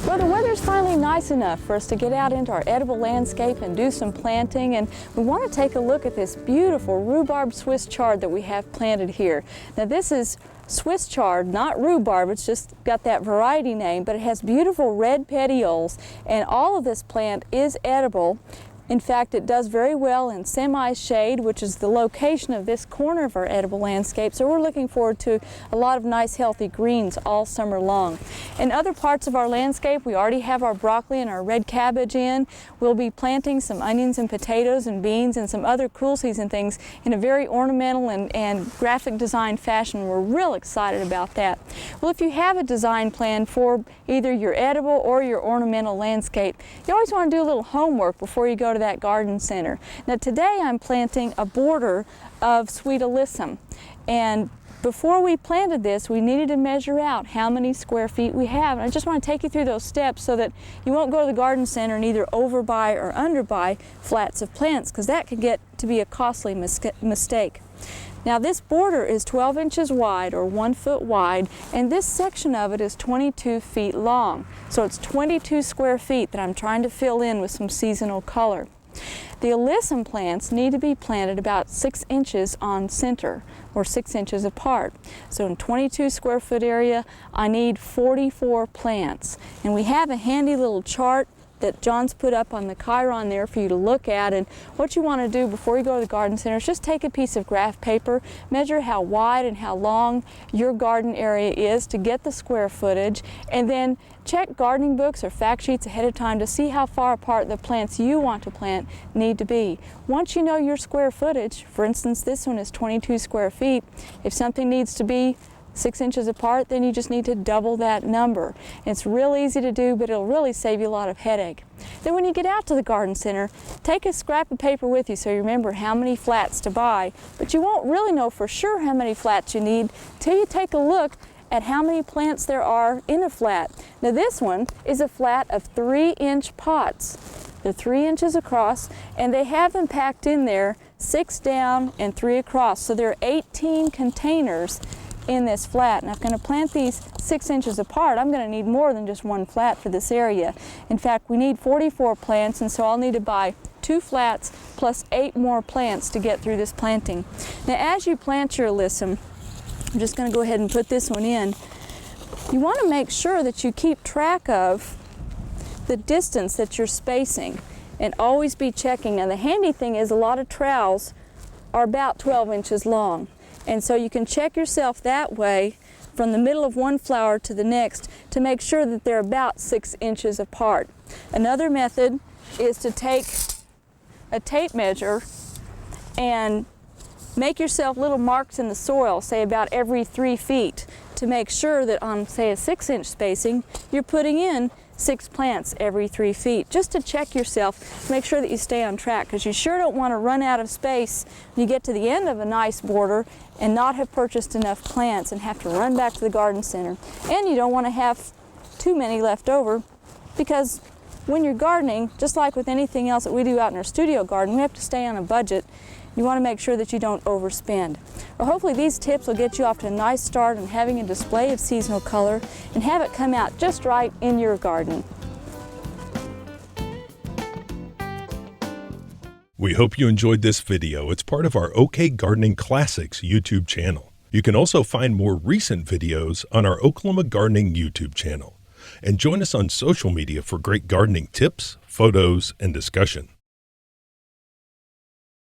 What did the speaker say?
Well, the weather's finally nice enough for us to get out into our edible landscape and do some planting, and we want to take a look at this beautiful rhubarb Swiss chard that we have planted here. Now this is Swiss chard, not rhubarb, it's just got that variety name, but it has beautiful red petioles, and all of this plant is edible. In fact, it does very well in semi-shade, which is the location of this corner of our edible landscape. So we're looking forward to a lot of nice healthy greens all summer long. In other parts of our landscape, we already have our broccoli and our red cabbage in. We'll be planting some onions and potatoes and beans and some other cool season things in a very ornamental and graphic design fashion. We're real excited about that. Well, if you have a design plan for either your edible or your ornamental landscape, you always want to do a little homework before you go to that garden center. Now today I'm planting a border of sweet alyssum, and before we planted this we needed to measure out how many square feet we have, and I just want to take you through those steps so that you won't go to the garden center and either overbuy or underbuy flats of plants, because that can get to be a costly mistake. Now this border is 12 inches wide or 1 foot wide, and this section of it is 22 feet long. So it's 22 square feet that I'm trying to fill in with some seasonal color. The alyssum plants need to be planted about 6 inches on center, or 6 inches apart. So in 22 square foot area, I need 44 plants. And we have a handy little chart that John's put up on the Chiron there for you to look at, and what you want to do before you go to the garden center is just take a piece of graph paper, measure how wide and how long your garden area is to get the square footage, and then check gardening books or fact sheets ahead of time to see how far apart the plants you want to plant need to be. Once you know your square footage, for instance this one is 22 square feet, if something needs to be 6 inches apart, then you just need to double that number. It's real easy to do, but it'll really save you a lot of headache. Then when you get out to the garden center, take a scrap of paper with you so you remember how many flats to buy, but you won't really know for sure how many flats you need till you take a look at how many plants there are in a flat. Now this one is a flat of 3-inch pots. They're 3 inches across, and they have them packed in there 6 down and 3 across. So there are 18 containers in this flat, and if I'm going to plant these 6 inches apart, I'm going to need more than just one flat for this area. In fact, we need 44 plants, and so I'll need to buy 2 flats plus 8 more plants to get through this planting. Now as you plant your alyssum, I'm just going to go ahead and put this one in. You want to make sure that you keep track of the distance that you're spacing and always be checking. Now the handy thing is a lot of trowels are about 12 inches long. And so you can check yourself that way from the middle of one flower to the next to make sure that they're about 6 inches apart. Another method is to take a tape measure and make yourself little marks in the soil, say about every 3 feet, to make sure that on, say, a 6-inch spacing, you're putting in 6 plants every 3 feet, just to check yourself, make sure that you stay on track, because you sure don't want to run out of space when you get to the end of a nice border and not have purchased enough plants and have to run back to the garden center. And you don't want to have too many left over, because when you're gardening, just like with anything else that we do out in our studio garden, we have to stay on a budget. You want to make sure that you don't overspend. Well, hopefully these tips will get you off to a nice start on having a display of seasonal color and have it come out just right in your garden. We hope you enjoyed this video. It's part of our OK Gardening Classics YouTube channel. You can also find more recent videos on our Oklahoma Gardening YouTube channel. And join us on social media for great gardening tips, photos, and discussion.